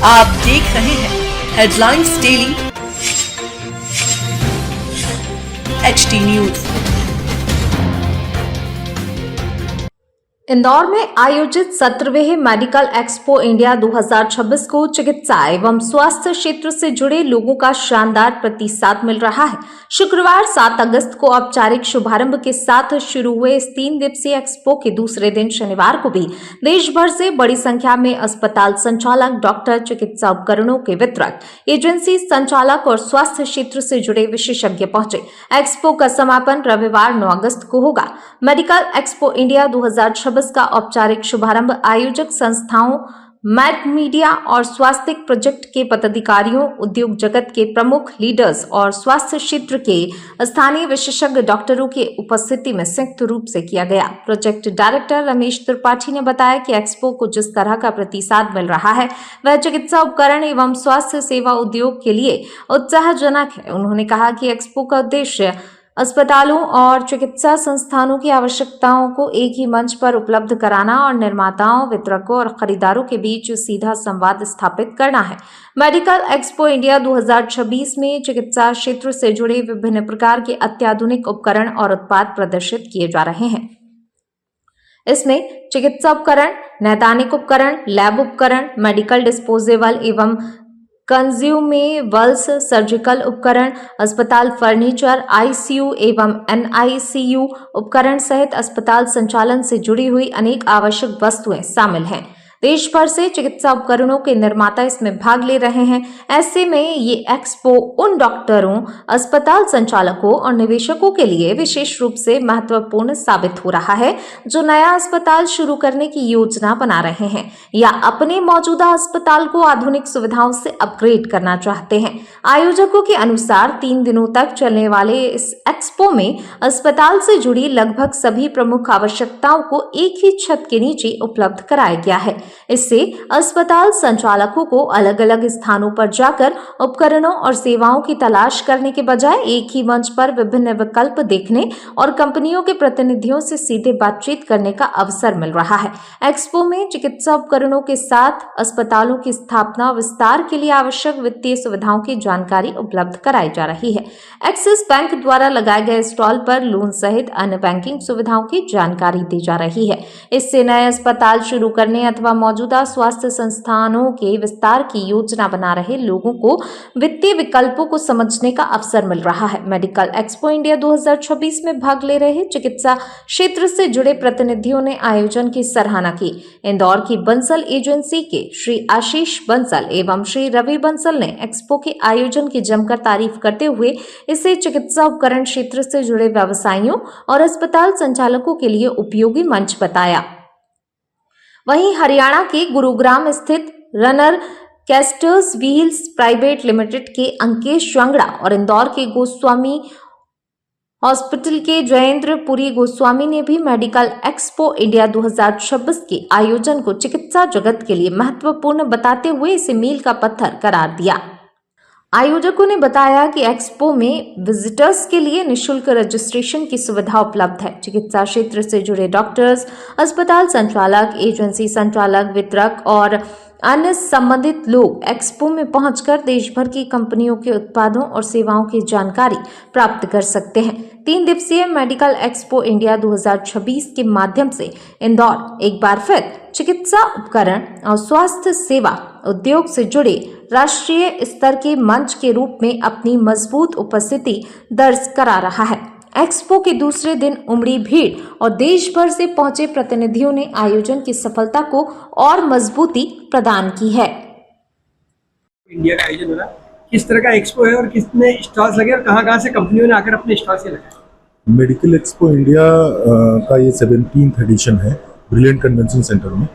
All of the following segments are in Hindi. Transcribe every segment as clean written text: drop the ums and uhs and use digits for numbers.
आप देख रहे हैं headlines daily HD news. Indore में आयोजित 17वें मेडिकल एक्सपो इंडिया 2026 को चिकित्सा एवं स्वास्थ्य क्षेत्र से जुड़े लोगों का शानदार प्रतिसाद मिल रहा है। शुक्रवार 7 अगस्त को औपचारिक शुभारंभ के साथ शुरू हुए इस 3 दिवसीय एक्सपो के दूसरे दिन शनिवार को भी देश भर से बड़ी संख्या में अस्पताल संचालक, डॉक्टर, चिकित्सा उपकरणों के वितरक, एजेंसी संचालक और स्वास्थ्य क्षेत्र से जुड़े विशेषज्ञ पहुंचे। एक्सपो का समापन रविवार 9 अगस्त को होगा। मेडिकल एक्सपो इंडिया 2026 का औपचारिक शुभारंभ आयोजक संस्थाओं, मैड मीडिया और स्वास्थ्य प्रोजेक्ट के पदाधिकारियों, उद्योग जगत के प्रमुख लीडर्स और स्वास्थ्य क्षेत्र के स्थानीय विशेषज्ञ डॉक्टरों की उपस्थिति में संयुक्त रूप से किया गया। प्रोजेक्ट डायरेक्टर रमेश त्रिपाठी ने बताया कि एक्सपो को जिस तरह का प्रतिसाद मिल रहा है वह चिकित्सा उपकरण एवं स्वास्थ्य सेवा उद्योग के लिए उत्साहजनक है। उन्होंने कहा कि एक्सपो का उद्देश्य अस्पतालों और चिकित्सा संस्थानों की आवश्यकताओं को एक ही मंच पर उपलब्ध कराना और निर्माताओं, वितरकों और खरीदारों के बीच सीधा संवाद स्थापित करना है। मेडिकल एक्सपो इंडिया 2026 में चिकित्सा क्षेत्र से जुड़े विभिन्न प्रकार के अत्याधुनिक उपकरण और उत्पाद प्रदर्शित किए जा रहे हैं। इसमें चिकित्सा उपकरण, नैदानिक उपकरण, लैब उपकरण, मेडिकल डिस्पोजेबल एवं कंज्यूमेबल्स, सर्जिकल उपकरण, अस्पताल फर्नीचर, ICU एवं NICU उपकरण सहित अस्पताल संचालन से जुड़ी हुई अनेक आवश्यक वस्तुएं शामिल हैं। देश भर से चिकित्सा उपकरणों के निर्माता इसमें भाग ले रहे हैं। ऐसे में ये एक्सपो उन डॉक्टरों, अस्पताल संचालकों और निवेशकों के लिए विशेष रूप से महत्वपूर्ण साबित हो रहा है जो नया अस्पताल शुरू करने की योजना बना रहे हैं या अपने मौजूदा अस्पताल को आधुनिक सुविधाओं से अपग्रेड करना चाहते हैं। आयोजकों के अनुसार 3 दिनों तक चलने वाले इस एक्सपो में अस्पताल से जुड़ी लगभग सभी प्रमुख आवश्यकताओं को एक ही छत के नीचे उपलब्ध कराया गया है। इससे अस्पताल संचालकों को अलग अलग स्थानों पर जाकर उपकरणों और सेवाओं की तलाश करने के बजाय एक ही मंच पर विभिन्न विकल्प देखने और कंपनियों के प्रतिनिधियों से सीधे बातचीत करने का अवसर मिल रहा है। एक्सपो में चिकित्सा उपकरणों के साथ अस्पतालों की स्थापना विस्तार के लिए आवश्यक वित्तीय सुविधाओं की जानकारी उपलब्ध कराई जा रही है। एक्सिस बैंक द्वारा लगाए गए स्टॉल पर लोन सहित अन्य बैंकिंग सुविधाओं की जानकारी दी जा रही है। इससे नए अस्पताल शुरू करने अथवा मौजूदा स्वास्थ्य संस्थानों के विस्तार की योजना बना रहे लोगों को वित्तीय विकल्पों को समझने का अवसर मिल रहा है। मेडिकल एक्सपो इंडिया 2026 में भाग ले रहे चिकित्सा क्षेत्र से जुड़े प्रतिनिधियों ने आयोजन की सराहना की। इंदौर की बंसल एजेंसी के श्री आशीष बंसल एवं श्री रवि बंसल ने एक्सपो के आयोजन की जमकर तारीफ करते हुए इसे चिकित्सा उपकरण क्षेत्र से जुड़े व्यवसायियों और अस्पताल संचालकों के लिए उपयोगी मंच बताया। वहीं हरियाणा के गुरुग्राम स्थित runner casters wheels private limited के अंकेश श्वंगड़ा और इंदौर के गोस्वामी हॉस्पिटल के जयेंद्र पुरी गोस्वामी ने भी मेडिकल एक्सपो इंडिया 2026 के आयोजन को चिकित्सा जगत के लिए महत्वपूर्ण बताते हुए इसे मील का पत्थर करार दिया। आयोजकों ने बताया कि एक्सपो में विजिटर्स के लिए निशुल्क रजिस्ट्रेशन की सुविधा उपलब्ध है। चिकित्सा क्षेत्र से जुड़े डॉक्टर्स, अस्पताल संचालक, एजेंसी संचालक, वितरक और अन्य संबंधित लोग एक्सपो में पहुंचकर देश भर की कंपनियों के उत्पादों और सेवाओं की जानकारी प्राप्त कर सकते हैं। 3 दिवसीय मेडिकल एक्सपो इंडिया 2026 के माध्यम से इंदौर एक बार फिर चिकित्सा उपकरण और स्वास्थ्य सेवा उद्योग से जुड़े राष्ट्रीय स्तर के मंच के रूप में अपनी मजबूत उपस्थिति दर्ज करा रहा है। एक्सपो के दूसरे दिन उमड़ी भीड़ और देश भर से पहुंचे प्रतिनिधियों ने आयोजन की सफलता को और मजबूती प्रदान की है। इंडिया का आयोजन हो रहा है, किस तरह का एक्सपो है और कितने स्टॉल्स लगे और कहां से कंपनियों ने आकर अपने स्टॉल्स लगाए? मेडिकल एक्सपो इंडिया का ये 17th एडिशन है ब्रिलियंट कन्वेंशन सेंटर में,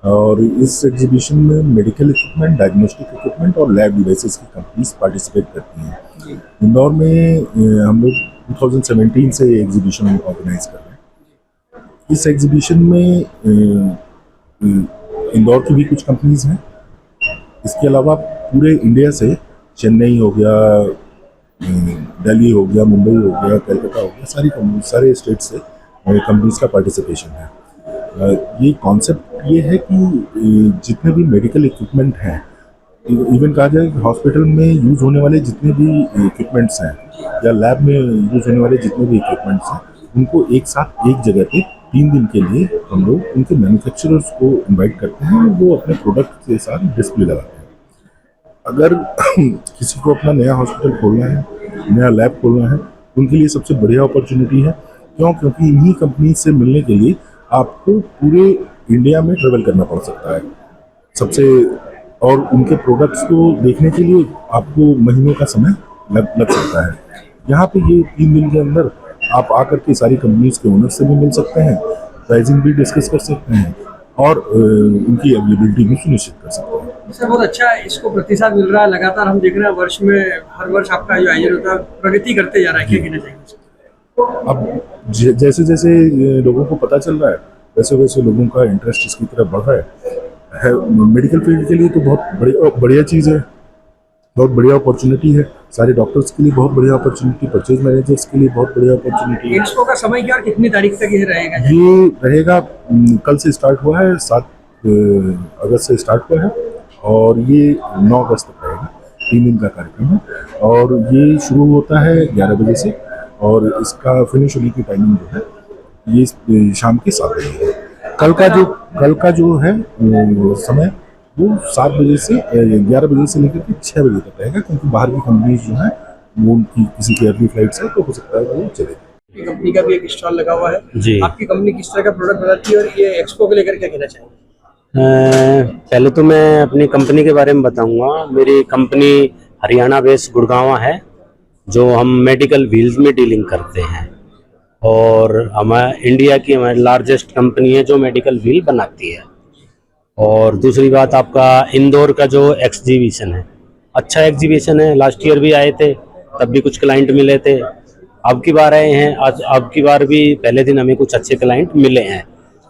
और इस एग्जीबिशन में मेडिकल इक्विपमेंट, डायग्नोस्टिक इक्विपमेंट और लैब डिवाइसेस की कंपनीज पार्टिसिपेट करती हैं। इंदौर में हम लोग 2017 से एग्जीबिशन ऑर्गेनाइज कर रहे हैं। इस एग्जीबिशन में इंदौर की भी कुछ कंपनीज हैं। इसके अलावा पूरे इंडिया से चेन्नई हो गया, दिल्ली हो गया, मुंबई हो गया, कलकत्ता हो गया, सारे स्टेट से कंपनीज का पार्टिसिपेशन है। ये कॉन्सेप्ट ये है कि जितने भी मेडिकल इक्विपमेंट हैं इवन कहा जाए कि हॉस्पिटल में यूज होने वाले जितने भी इक्विपमेंट्स हैं या लैब में यूज होने वाले जितने भी इक्विपमेंट्स हैं, उनको एक साथ एक जगह पे 3 दिन के लिए हम लोग उनके मैन्युफैक्चरर्स को इनवाइट करते हैं, वो अपने प्रोडक्ट के साथ डिस्प्ले लगाते हैं। अगर किसी को अपना नया हॉस्पिटल खोलना है, नया लैब खोलना है, उनके लिए सबसे बढ़िया अपॉर्चुनिटी है। क्यों? क्योंकि इन्हीं कंपनी से मिलने के लिए आपको पूरे इंडिया में ट्रेवल करना पड़ सकता है सबसे, और उनके प्रोडक्ट्स को देखने के लिए आपको महीनों का समय लग सकता है। यहाँ पे ये 3 दिन के अंदर आप आकर के सारी कंपनीज के ओनर से भी मिल सकते हैं, प्राइसिंग भी डिस्कस कर सकते हैं और उनकी अवेलेबिलिटी भी सुनिश्चित कर सकते हैं। सर बहुत अच्छा है, इसको प्रतिसाद मिल रहा है लगातार। हम देख रहे हैं वर्ष में हर वर्ष आपका जो आयोजन होता है प्रगति करते जा रहा है, क्या कहना चाहिए? अब जैसे जैसे लोगों को पता चल रहा है, वैसे वैसे लोगों का इंटरेस्ट इसकी तरफ बढ़ रहा है। मेडिकल फील्ड के लिए तो बहुत बढ़िया चीज़ है, बहुत बढ़िया अपॉर्चुनिटी है। सारे डॉक्टर्स के लिए बहुत बढ़िया अपॉर्चुनिटी, परचेज मैनेजर्स के लिए बहुत बढ़िया अपॉर्चुनिटी है। एक्सपो का समय क्या और कितनी तारीख तक ये रहेगा? ये रहेगा, कल से स्टार्ट हुआ है, 7 अगस्त से स्टार्ट हुआ है और ये 9 अगस्त तक रहेगा। 3 दिन का कार्यक्रम है और ये शुरू होता है 11 बजे से और इसका फिनिश होने की टाइमिंग जो है ये शाम के 7 बजे है। कल का जो है समय वो 7 बजे से 11 बजे से लेकर के 6 बजे तक रहेगा, क्योंकि बाहर की कंपनीज जो है वो उनकी किसी की अर्ली फ्लाइट्स है तो हो सकता है वो चले। आपकी कंपनी का भी एक स्टॉल लगा हुआ है जी। आपकी कंपनी किस तरह का प्रोडक्ट बनाती है और ये एक्सपो को लेकर क्या कहना चाहेंगे? पहले तो मैं अपनी कंपनी के बारे में बताऊंगा। मेरी कंपनी हरियाणा बेस्ड गुड़गांव है, जो हम मेडिकल व्हील्स में डीलिंग करते हैं और हमारे इंडिया की हमारी लार्जेस्ट कंपनी है जो मेडिकल व्हील बनाती है। और दूसरी बात, आपका इंदौर का जो एग्जीबिशन है, अच्छा एग्जीबिशन है। लास्ट ईयर भी आए थे, तब भी कुछ क्लाइंट मिले थे। अब की बार आए हैं, आज अब की बार भी पहले दिन हमें कुछ अच्छे क्लाइंट मिले हैं।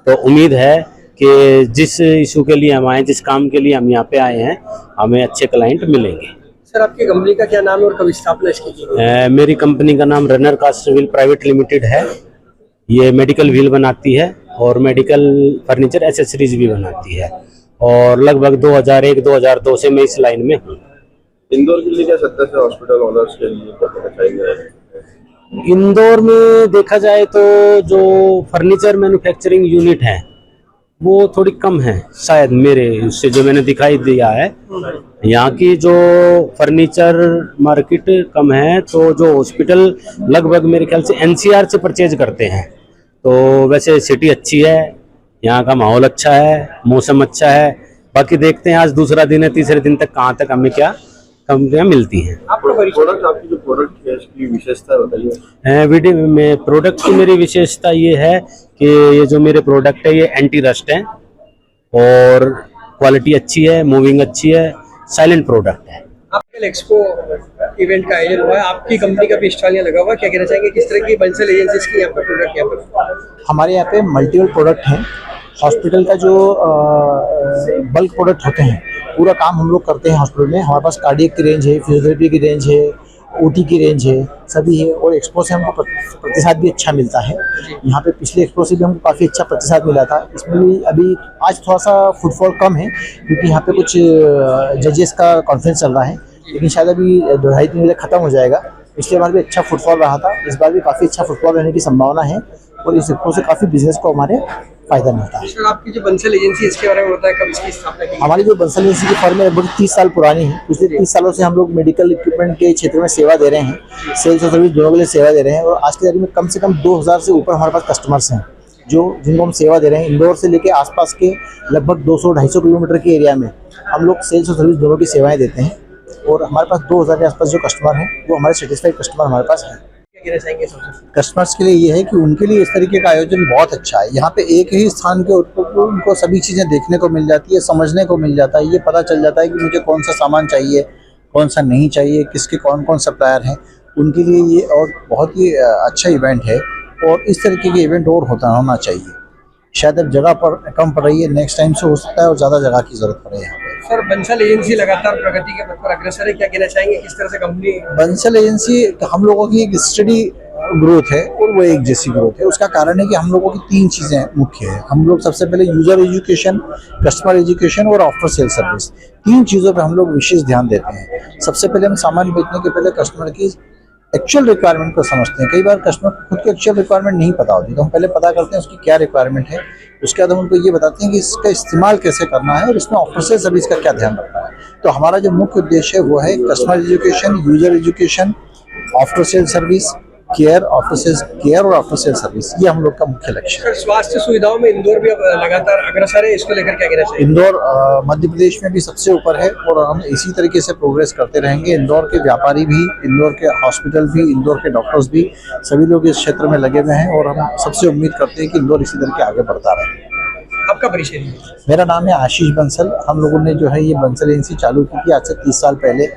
तो उम्मीद है कि जिस इशू के लिए हम आए, जिस काम के लिए हम यहाँ पे आए हैं, हमें अच्छे क्लाइंट मिलेंगे। सर आपकी कंपनी का क्या नाम है और कब स्थापना इसकी की? मेरी कंपनी का नाम Runner Cast Wheel Private Limited है। ये मेडिकल व्हील बनाती है और मेडिकल फर्नीचर एसेसरीज भी बनाती है और लगभग 2001-2002 से मैं इस लाइन में हूँ। इंदौर के लिए क्या सदस्य हॉस्पिटल ओनर्स के लिए क्या कहना चाहेंगे? इंदौर में देखा जाए तो जो फर्नीचर मैन्युफैक्चरिंग यूनिट है वो थोड़ी कम है शायद, मेरे उससे जो मैंने दिखाई दिया है। यहाँ की जो फर्नीचर मार्केट कम है, तो जो हॉस्पिटल लगभग मेरे ख्याल से एनसीआर से परचेज करते हैं। तो वैसे सिटी अच्छी है, यहाँ का माहौल अच्छा है, मौसम अच्छा है। बाकी देखते हैं, आज दूसरा दिन है, तीसरे दिन तक कहाँ तक हमें क्या कंपनियाँ मिलती हैं। आपकी जो प्रोडक्ट है इसकी विशेषता बताइए। वीडियो में प्रोडक्ट की मेरी विशेषता ये है कि ये जो मेरे प्रोडक्ट है ये एंटी रस्ट है और क्वालिटी अच्छी है, मूविंग अच्छी है, साइलेंट प्रोडक्ट है। आपके एक्सपो इवेंट का आयोजन हुआ है, आपकी कंपनी का भी स्टॉल यहाँ लगा हुआ है, क्या कहना चाहेंगे? किस तरह की बंसल एजेंसीज की यहाँ पर प्रोडक्ट यहाँ पर? हमारे यहाँ पे मल्टीपल प्रोडक्ट हैं। हॉस्पिटल का जो बल्क प्रोडक्ट होते हैं, पूरा काम हम लोग करते हैं हॉस्पिटल में। हमारे पास कार्डियक की रेंज है, फिजियोथेरेपी की रेंज है, ओटी की रेंज है, सभी है। और एक्सपो से हमको प्रतिसाद भी अच्छा मिलता है। यहाँ पे पिछले एक्सपो से भी हमको काफ़ी अच्छा प्रतिसाद मिला था। इसमें भी अभी आज थोड़ा सा फुटफॉल कम है, क्योंकि यहाँ पे कुछ जजेस का कॉन्फ्रेंस चल रहा है, लेकिन शायद अभी 2-2.5 दिन खत्म हो जाएगा। पिछले बार भी अच्छा फुटफॉल रहा था, इस बार भी काफ़ी अच्छा फुटफॉल रहने की संभावना है और इस एक्सपो से काफ़ी बिजनेस को हमारे फायदा मिलता है। सर आपकी जो बंसल एजेंसी इसके बारे में बताया, कब इसकी स्थापना की? हमारी जो बंसल एजेंसी की फर्म है लगभग 30 साल पुरानी है। पिछले 30 सालों से हम लोग मेडिकल इक्विपमेंट के क्षेत्र में सेवा दे रहे हैं, सेल्स और सर्विस दोनों के लिए सेवा दे रहे हैं। और आज की तारीख में कम से कम 2000 से ऊपर हमारे पास कस्टमर्स हैं जिनको हम सेवा दे रहे हैं। इंदौर से लेके आसपास के लगभग 200-250 किलोमीटर के एरिया में हम लोग सेल्स और सर्विस दोनों की सेवाएँ देते हैं। और हमारे पास 2000 के आसपास जो कस्टमर हैं वो हमारे सेटिस्फाइड कस्टमर हमारे पास हैं। कस्टमर्स के लिए ये है कि उनके लिए इस तरीके का आयोजन बहुत अच्छा है। यहाँ पे एक ही स्थान के ऊपर उनको सभी चीज़ें देखने को मिल जाती है, समझने को मिल जाता है, ये पता चल जाता है कि मुझे कौन सा सामान चाहिए, कौन सा नहीं चाहिए, किसके कौन कौन सप्लायर हैं। उनके लिए ये और बहुत ही अच्छा इवेंट है और इस तरीके के इवेंट और होना चाहिए। शायद अब जगह पर कम पड़ रही है, नेक्स्ट टाइम से हो सकता है और ज़्यादा जगह की ज़रूरत पड़े यहाँ पे। सर बंसल एजेंसी लगातार प्रगति के पथ पर अग्रसर है, क्या कहना चाहेंगे? किस तरह से कंपनी? बंसल एजेंसी हम लोगों की एक स्टडी ग्रोथ है और वो एक जैसी ग्रोथ है। उसका कारण है कि हम लोगों की 3 चीज़ें मुख्य है। हम लोग सबसे पहले यूजर एजुकेशन, कस्टमर एजुकेशन और आफ्टर सेल सर्विस, 3 चीज़ों पे हम लोग विशेष ध्यान देते हैं। सबसे पहले हम सामान बेचने के पहले कस्टमर की एक्चुअल रिक्वायरमेंट को समझते हैं। कई बार कस्टमर खुद की एक्चुअल रिक्वायरमेंट नहीं पता होती, तो हम पहले पता करते हैं उसकी क्या रिक्वायरमेंट है। उसके बाद हम उनको ये बताते हैं कि इसका इस्तेमाल कैसे करना है और इसमें आफ्टर सेल सर्विस का क्या ध्यान रखना है। तो हमारा जो मुख्य उद्देश्य है वो है customer education, user education, after sale service care, after sale care और आफ्टर सेल सर्विस, ये हम लोग का मुख्य लक्ष्य है। सर, स्वास्थ्य सुविधाओं में इंदौर भी अब लगातार अग्रसर है, इसको लेकर क्या कहना चाहिए? इंदौर मध्य प्रदेश में भी सबसे ऊपर है और हम इसी तरीके से प्रोग्रेस करते रहेंगे। इंदौर के व्यापारी भी, इंदौर के हॉस्पिटल भी, इंदौर के डॉक्टर्स भी, सभी लोग इस क्षेत्र में लगे हुए हैं और हम सबसे उम्मीद करते हैं कि इंदौर इसी तरह के आगे बढ़ता रहे। आपका परिचय दीजिए। मेरा नाम है आशीष बंसल। हम लोगों ने जो है ये बंसल एजेंसी चालू की थी आज से 30 साल पहले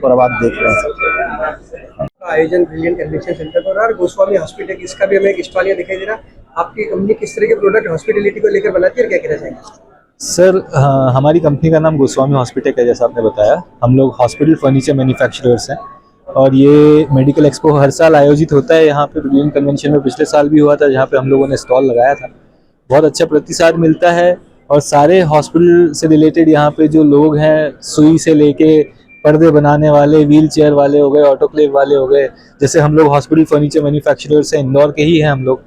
और अब आप देख रहे हैं आयोजन ब्रिलियंट कन्वेंशन सेंटर पर और गोस्वामी हॉस्पिटल, इसका भी हमें एक स्टॉल दिखाई दे रहा। आपकी कंपनी किस तरह के प्रोडक्ट हॉस्पिटलिटी को लेकर बनाती है और क्या कहना चाहेंगे? सर, हमारी कंपनी का नाम गोस्वामी हॉस्पिटल है, जैसा आपने बताया। हम लोग हॉस्पिटल फर्नीचर मैन्युफैक्चरर्स हैं और ये मेडिकल एक्सपो हर साल आयोजित होता है यहाँ पे ब्रिलियंट कन्वेंशन में। पिछले साल भी हुआ था, जहाँ पे हम लोगों ने स्टॉल लगाया था। बहुत अच्छा प्रतिसाद मिलता है और सारे हॉस्पिटल से रिलेटेड यहाँ पे जो लोग हैं, सुई से लेके पर्दे बनाने वाले, व्हील चेयर वाले हो गए, ऑटोक्लेव वाले हो गए, जैसे हम लोग हॉस्पिटल फर्नीचर मैन्युफैक्चरर्स हैं, इंदौर के ही हैं हम लोग।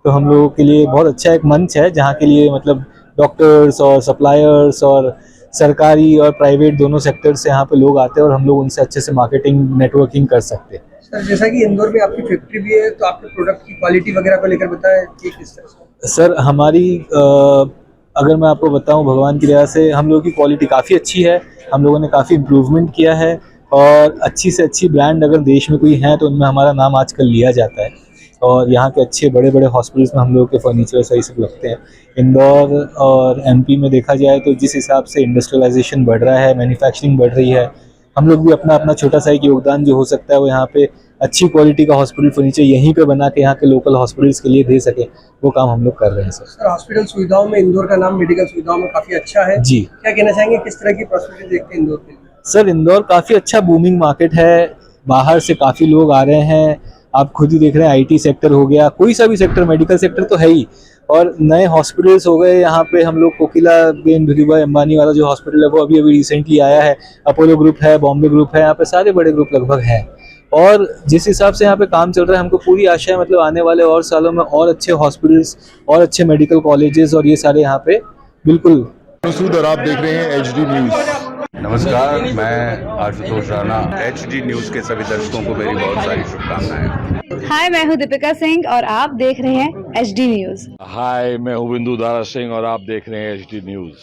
तो हम लोगों के लिए बहुत अच्छा एक मंच है जहाँ के लिए मतलब डॉक्टर्स और सप्लायर्स और सरकारी और प्राइवेट दोनों सेक्टर से यहाँ पे लोग आते हैं और हम लोग उनसे अच्छे से मार्केटिंग नेटवर्किंग कर सकते हैं। सर, जैसा कि इंदौर में आपकी फैक्ट्री भी है, तो आपके प्रोडक्ट की क्वालिटी वगैरह को लेकर बताएं कि किस तरह से? सर, हमारी अगर मैं आपको बताऊं, भगवान की दया से हम लोगों की क्वालिटी काफ़ी अच्छी है। हम लोगों ने काफ़ी इम्प्रूवमेंट किया है और अच्छी से अच्छी ब्रांड अगर देश में कोई है तो उनमें हमारा नाम आजकल लिया जाता है। और यहाँ के अच्छे बड़े बड़े हॉस्पिटल्स में हम लोगों के फर्नीचर सही सब लगते हैं। इंदौर और एमपी में देखा जाए तो जिस हिसाब से इंडस्ट्रियलाइजेशन बढ़ रहा है, मैन्युफैक्चरिंग बढ़ रही है, हम लोग भी अपना अपना छोटा सा एक योगदान जो हो सकता है वो यहाँ पे अच्छी क्वालिटी का हॉस्पिटल फर्नीचर यहीं पे बना के यहाँ के लोकल हॉस्पिटल्स के लिए दे सके, वो काम हम लोग कर रहे हैं। सर, हॉस्पिटल सुविधाओं में इंदौर का नाम मेडिकल सुविधाओं में काफी अच्छा है जी। क्या कहना चाहेंगे, किस तरह की प्रॉस्पेरिटी देखते हैं इंदौर के लिए? सर, इंदौर काफ़ी अच्छा बूमिंग मार्केट है, बाहर से काफ़ी लोग आ रहे हैं। आप खुद ही देख रहे हैं, आईटी सेक्टर हो गया, कोई सा भी सेक्टर, मेडिकल सेक्टर तो है ही, और नए हॉस्पिटल्स हो गए यहाँ पे। हम लोग कोकिला बेन धीरूभाई अंबानी वाला जो हॉस्पिटल है वो अभी रिसेंटली आया है। अपोलो ग्रुप है, बॉम्बे ग्रुप है, यहाँ पे सारे बड़े ग्रुप लगभग हैं। और जिस हिसाब से यहाँ पे काम चल रहा है, हमको पूरी आशा है मतलब आने वाले और सालों में और अच्छे हॉस्पिटल्स और अच्छे मेडिकल कॉलेजेस और ये सारे यहाँ पे बिल्कुल। मसूद और आप देख रहे हैं HD न्यूज़। नमस्कार, मैं आशुतोष राणा। HD न्यूज़ के सभी दर्शकों को मेरी बहुत सारी शुभकामनाएं। हाय, मैं हूं दीपिका सिंह और आप देख रहे हैं HD न्यूज़। हाय, मैं हूं बिंदु धारा सिंह और आप देख रहे हैं HD न्यूज़।